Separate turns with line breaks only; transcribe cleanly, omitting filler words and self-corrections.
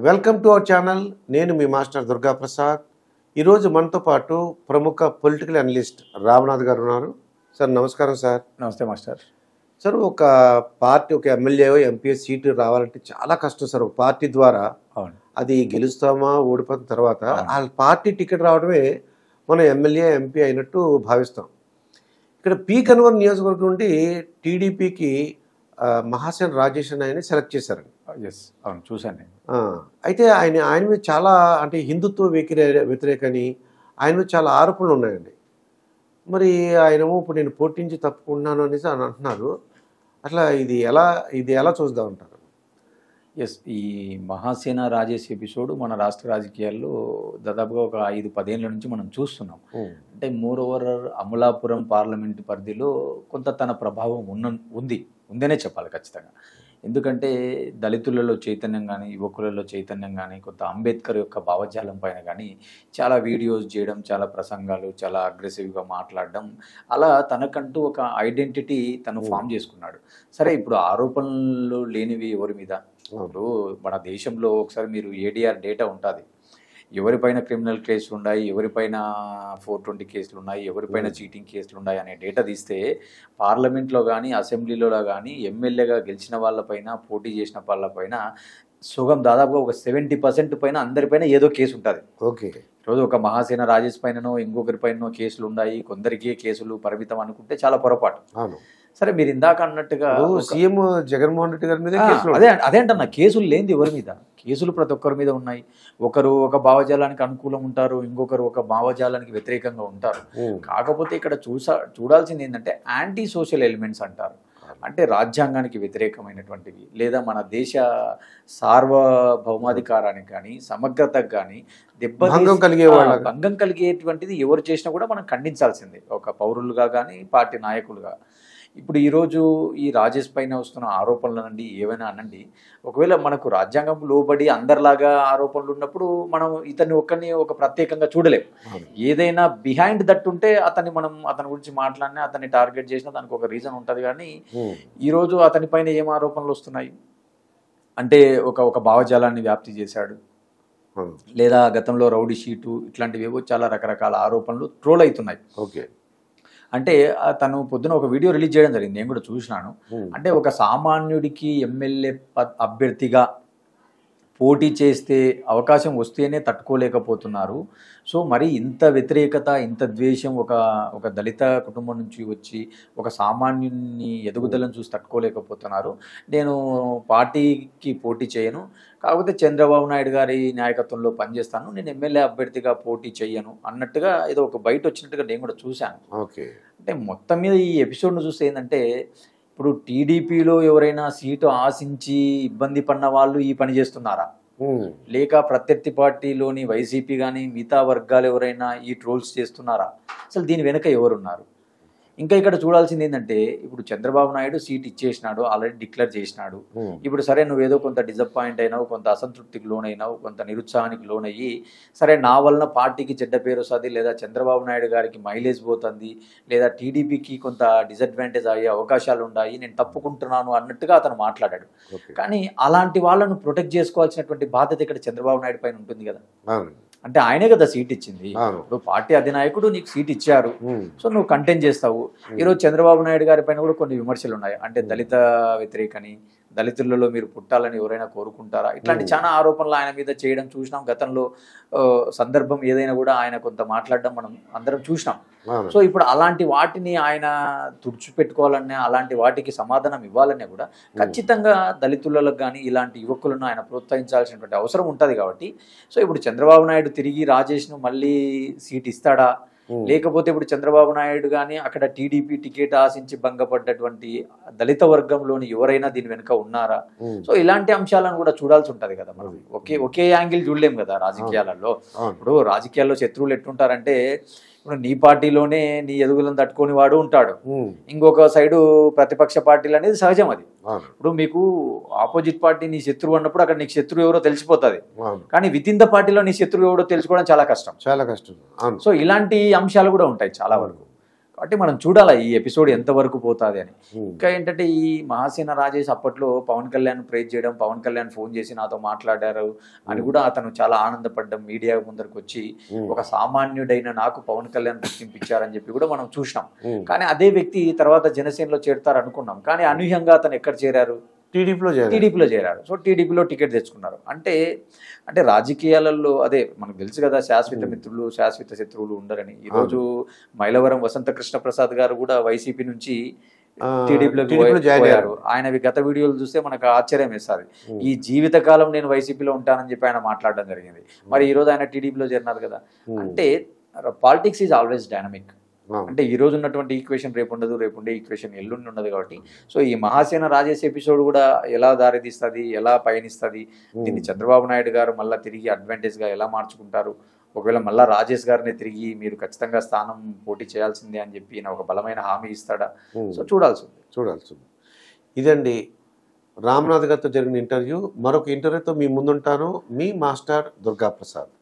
Welcome to our channel. నేను మీ master Durga Prasad. ఈరోజు మనతో పాటు ప్రముఖ పొలిటికల్ అనలిస్ట్ రామనాథ్ గారు ఉన్నారు. సార్ నమస్కారం సార్.
నమస్తే మాస్టర్.
సార్, ఒక పార్టీ ఒక ఎమ్మెల్యే ఎంపీ సీటు రావాలంటే చాలా కష్టం సార్. ఒక పార్టీ ద్వారా అది గెలుస్తామా ఓడిపోయిన తర్వాత ఆ పార్టీ టికెట్ రావడమే మనం ఎమ్మెల్యే ఎంపీ అయినట్టు భావిస్తాం. ఇక్కడ పి కన్వర్ నియోజకవర్గం నుండి టీడీపీకి మహాసేన రాజేష్ అని సెలెక్ట్ చేశారండి.
అవును, చూశాను నేను.
అయితే ఆయన మీద చాలా అంటే హిందుత్వ వ్యతిరేకని ఆయన మీద చాలా ఆరోపణలు ఉన్నాయండి. మరి ఆయనేమో ఇప్పుడు నేను పోటీంచి తప్పుకున్నాను అనేసి అని అంటున్నారు. అట్లా ఇది ఎలా చూద్దామంటారు?
ఈ మహాసేన రాజేష్ ఎపిసోడ్ మన రాష్ట్ర రాజకీయాల్లో దాదాపుగా ఒక 5-10 ఏళ్ళ నుంచి మనం చూస్తున్నాం. అంటే మోరోవర్ అమలాపురం పార్లమెంటు పరిధిలో కొంత తన ప్రభావం ఉందనే చెప్పాలి ఖచ్చితంగా. ఎందుకంటే దళితులలో చైతన్యం కానీ, యువకులలో చైతన్యం కానీ, కొంత అంబేద్కర్ యొక్క భావజాలం పైన కానీ చాలా వీడియోస్ చేయడం, చాలా ప్రసంగాలు, చాలా అగ్రెసివ్గా మాట్లాడడం, అలా తనకంటూ ఒక ఐడెంటిటీ తను ఫామ్ చేసుకున్నాడు. సరే, ఇప్పుడు ఆరోపణలు లేనివి ఎవరి మీద? ఇప్పుడు మన దేశంలో ఒకసారి మీరు ఏడీఆర్ డేటా ఉంటుంది. ఎవరిపైన క్రిమినల్ కేసులు ఉన్నాయి, ఎవరిపైన 420 కేసులు ఉన్నాయి, ఎవరిపైన చీటింగ్ కేసులు ఉన్నాయి అనే డేటా తీస్తే పార్లమెంట్లో కానీ, అసెంబ్లీలో కానీ ఎమ్మెల్యేగా గెలిచిన వాళ్ళపైన, పోటీ చేసిన వాళ్ళపైన దాదాపుగా ఒక 70% పైన అందరిపైన ఏదో కేసు ఉంటుంది.
ఓకే,
ఈరోజు ఒక మహాసేన రాజేష్ పైననో ఇంకొకరిపైనో కేసులు ఉన్నాయి, కొందరికే కేసులు పరిమితం అనుకుంటే చాలా పొరపాటు. సరే, మీరు ఇందాక అన్నట్టుగా
సీఎం జగన్మోహన్ రెడ్డి గారి మీద
అదే అంటన్నా, కేసులు లేనిది ఎవరి మీద? కేసులు ప్రతి ఒక్కరి మీద ఉన్నాయి. ఒకరు ఒక భావజాలానికి అనుకూలం ఉంటారు, ఇంకొకరు ఒక భావజాలానికి వ్యతిరేకంగా ఉంటారు. కాకపోతే ఇక్కడ చూడాల్సింది ఏంటంటే యాంటీ సోషల్ ఎలిమెంట్స్ అంటారు. అంటే రాజ్యాంగానికి వ్యతిరేకమైనటువంటివి, లేదా మన దేశ సార్వభౌమాధికారానికి కానీ, సమగ్రతకు కానీ భంగం కలిగేటువంటిది ఎవరు చేసినా కూడా మనం ఖండించాల్సిందే, ఒక పౌరులుగా కానీ, పార్టీ నాయకులుగా. ఇప్పుడు ఈరోజు ఈ రాజేష్ పైన వస్తున్న ఆరోపణలు అనండి, ఏవైనా అనండి, ఒకవేళ మనకు రాజ్యాంగం లోబడి అందరిలాగా ఆరోపణలు ఉన్నప్పుడు మనం ఒక్కరిని ఒక ప్రత్యేకంగా చూడలేం. ఏదైనా బిహైండ్ దట్ ఉంటే అతని గురించి మాట్లాడినా, అతన్ని టార్గెట్ చేసినా దానికి ఒక రీజన్ ఉంటుంది. కానీ ఈరోజు అతని పైన ఏం ఆరోపణలు వస్తున్నాయి అంటే ఒక భావజాలాన్ని వ్యాప్తి చేశాడు, లేదా గతంలో రౌడీ షీటు, ఇట్లాంటివి చాలా రకరకాల ఆరోపణలు ట్రోల్ అవుతున్నాయి.
ఓకే,
అంటే తను పొద్దున ఒక వీడియో రిలీజ్ చేయడం జరిగింది, నేను కూడా చూసినాను. అంటే ఒక సామాన్యుడికి ఎమ్మెల్యే అభ్యర్థిగా పోటీ చేస్తే అవకాశం వస్తేనే తట్టుకోలేకపోతున్నారు. సో మరి ఇంత వ్యతిరేకత, ఇంత ద్వేషం ఒక దళిత కుటుంబం నుంచి వచ్చి ఒక సామాన్యుని ఎదుగుదలను చూసి తట్టుకోలేకపోతున్నారు. నేను పార్టీకి పోటీ చేయను, కాకపోతే చంద్రబాబు నాయుడు గారి నాయకత్వంలో పనిచేస్తాను, నేను ఎమ్మెల్యే అభ్యర్థిగా పోటీ చేయను అన్నట్టుగా ఏదో ఒక బయట వచ్చినట్టుగా నేను కూడా చూశాను.
ఓకే,
అంటే మొత్తం మీద ఈ ఎపిసోడ్ను చూస్తే ఏంటంటే, ఇప్పుడు టీడీపీలో ఎవరైనా సీటు ఆశించి ఇబ్బంది పడిన వాళ్ళు ఈ పని చేస్తున్నారా, లేక ప్రత్యర్థి పార్టీలోని వైసీపీ కానీ మిగతా వర్గాలు ఎవరైనా ఈ ట్రోల్స్ చేస్తున్నారా? అసలు దీని వెనుక ఎవరున్నారు? ఇంకా ఇక్కడ చూడాల్సింది ఏంటంటే, ఇప్పుడు చంద్రబాబు నాయుడు సీట్ ఇచ్చేసినాడు, ఆల్రెడీ డిక్లేర్ చేసినాడు. ఇప్పుడు సరే, నువ్వేదో కొంత డిసప్పాయింట్ అయినావు, కొంత అసంతృప్తికి లోనైనావు, కొంత నిరుత్సాహానికి లోనయ్యి, సరే నా వలన పార్టీకి చెడ్డ పేరు వస్తుంది, లేదా చంద్రబాబు నాయుడు గారికి మైలేజ్ పోతుంది, లేదా టీడీపీకి కొంత డిసడ్వాంటేజ్ అయ్యే అవకాశాలు ఉన్నాయి, నేను తప్పుకుంటున్నాను అన్నట్టుగా అతను మాట్లాడాడు. కానీ అలాంటి వాళ్ళను ప్రొటెక్ట్ చేసుకోవాల్సినటువంటి బాధ్యత ఇక్కడ చంద్రబాబు నాయుడు పైన ఉంటుంది కదా. అంటే ఆయనే కదా సీట్ ఇచ్చింది. ఇప్పుడు పార్టీ అధినాయకుడు నీకు సీట్ ఇచ్చారు, సో నువ్వు కంటెంట్ చేస్తావు. ఈరోజు చంద్రబాబు నాయుడు గారి పైన కూడా కొన్ని విమర్శలు ఉన్నాయి. అంటే దళిత వ్యతిరేకని, దళితులలో మీరు పుట్టాలని ఎవరైనా కోరుకుంటారా, ఇట్లాంటి చాలా ఆరోపణలు ఆయన మీద చేయడం చూసినాం. గతంలో సందర్భం ఏదైనా కూడా ఆయన కొంత మాట్లాడడం మనం అందరం చూసినాం. సో ఇప్పుడు అలాంటి వాటిని ఆయన తుడిచిపెట్టుకోవాలన్నా, అలాంటి వాటికి సమాధానం ఇవ్వాలన్నా కూడా ఖచ్చితంగా దళితులకు కానీ ఇలాంటి యువకులను ఆయన ప్రోత్సహించాల్సినటువంటి అవసరం ఉంటుంది. కాబట్టి సో ఇప్పుడు చంద్రబాబు నాయుడు తిరిగి రాజేష్ను మళ్ళీ సీట్ ఇస్తాడా, లేకపోతే ఇప్పుడు చంద్రబాబు నాయుడు కానీ అక్కడ టీడీపీ టికెట్ ఆశించి భంగపడ్డటువంటి దళిత వర్గంలోని ఎవరైనా దీని వెనుక ఉన్నారా? సో ఇలాంటి అంశాలను కూడా చూడాల్సి ఉంటది కదా. మనం ఒకే యాంగిల్ చూడలేం కదా రాజకీయాలలో. ఇప్పుడు రాజకీయాల్లో శత్రువులు ఎట్టుంటారంటే, ఇప్పుడు నీ పార్టీలోనే నీ ఎదుగులను తట్టుకొని వాడు ఉంటాడు, ఇంకొక సైడు ప్రతిపక్ష పార్టీలు అనేది సహజం. అది ఇప్పుడు మీకు ఆపోజిట్ పార్టీ నీ శత్రువు అన్నప్పుడు అక్కడ నీకు శత్రువు ఎవరో తెలిసిపోతుంది. కానీ విత్ ఇన్ ద పార్టీలో నీ శత్రువు ఎవరో తెలుసుకోవడం చాలా కష్టం.
చాలా కష్టం.
సో ఇలాంటి అంశాలు కూడా ఉంటాయి చాలా వరకు. కాబట్టి మనం చూడాలి ఈ ఎపిసోడ్ ఎంతవరకు పోతుంది అని. ఇంకా ఏంటంటే ఈ మహాసేన రాజేష్ అప్పట్లో పవన్ కళ్యాణ్ ప్రేజ్ చేయడం, పవన్ కళ్యాణ్ ఫోన్ చేసి నాతో మాట్లాడారు అని కూడా అతను చాలా ఆనందపడ్డం, మీడియా ముందరకు వచ్చి ఒక సామాన్యుడైన నాకు పవన్ కళ్యాణ్ గుర్తింపించారని చెప్పి కూడా మనం చూసినాం. కానీ అదే వ్యక్తి తర్వాత జనసేనలో చేరుతారు అనుకున్నాం, కానీ అనూహ్యంగా అతను ఎక్కడ చేరారు? టీడీపీలో చేరారు. సో టీడీపీలో టికెట్ తెచ్చుకున్నారు. అంటే రాజకీయాలలో అదే మనకు తెలుసు కదా, శాశ్వత మిత్రులు శాశ్వత శత్రువులు ఉండరని. ఈరోజు మైలవరం వసంత కృష్ణ ప్రసాద్ గారు కూడా వైసీపీ నుంచి టీడీపీలోకి పోయారు. ఆయనవి గత వీడియోలు చూస్తే మనకు ఆశ్చర్యం వేస్తుంది. ఈ జీవితకాలం నేను వైసీపీలో ఉంటానని చెప్పి ఆయన మాట్లాడడం జరిగింది. మరి ఈ రోజు ఆయన టీడీపీలో చేరినారు కదా. అంటే పాలిటిక్స్ ఈజ్ ఆల్వేస్ డైనమిక్. అంటే ఈ రోజు ఉన్నటువంటి ఈక్వేషన్ రేపు ఉండదు, రేపు ఉండే ఈక్వేషన్ ఎల్లుండి ఉండదు. కాబట్టి సో ఈ మహాసేన రాజేష్ ఎపిసోడ్ కూడా ఎలా దారితీస్తుంది, ఎలా పయనిస్తుంది, దీన్ని చంద్రబాబు నాయుడు గారు మళ్ళీ తిరిగి అడ్వాంటేజ్గా ఎలా మార్చుకుంటారు, ఒకవేళ మళ్ళీ రాజేష్ గారిని తిరిగి మీరు ఖచ్చితంగా స్థానం పోటీ చేయాల్సిందే అని చెప్పి ఒక బలమైన హామీ ఇస్తాడా? సో చూడాల్సింది.
ఇదండి రామ్నాథ్ గారితో జరిగిన ఇంటర్వ్యూ. మరొక ఇంటర్వ్యూతో మీ ముందుంటాను. మీ మాస్టర్ దుర్గా ప్రసాద్.